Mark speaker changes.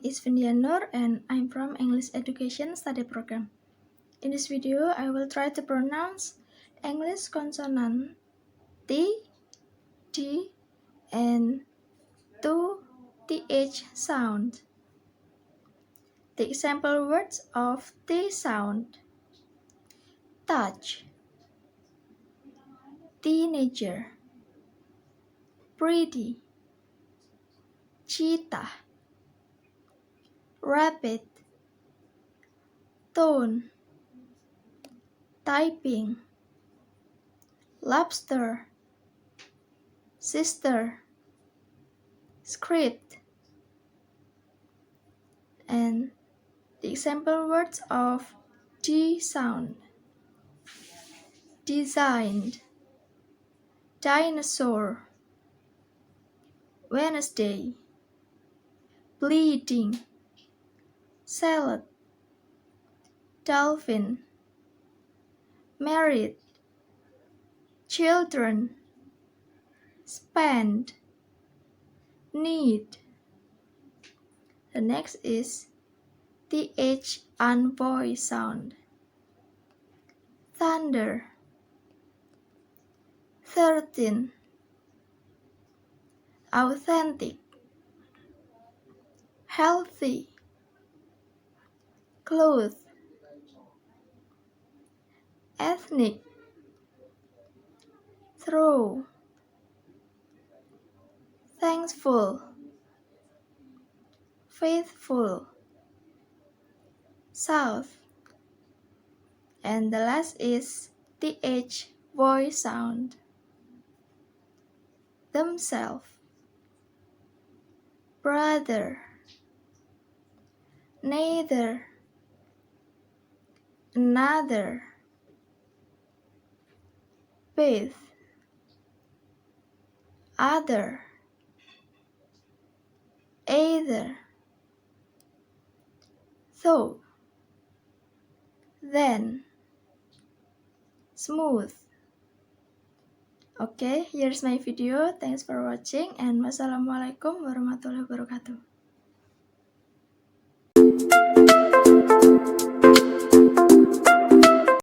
Speaker 1: is Vindian Nur and I'm from English Education Study Program. In this video, I will try to pronounce English consonant T, D, and 2 TH sound. The example words of T sound: touch, teenager, pretty, cheetah, rabbit, tone, typing, lobster, sister, script. And the example words of D sound: designed, dinosaur, Wednesday, bleeding, salad, dolphin, married, children, spend, need. The next is TH envoy sound: thunder, 13, authentic, healthy, clothes, ethnic, throw, thankful, faithful, south. And the last is TH voice sound: themselves, brother, neither, another, with, other, either, though, then, smooth. Okay, here's my video. Thanks for watching and wassalamualaikum warahmatullahi wabarakatuh.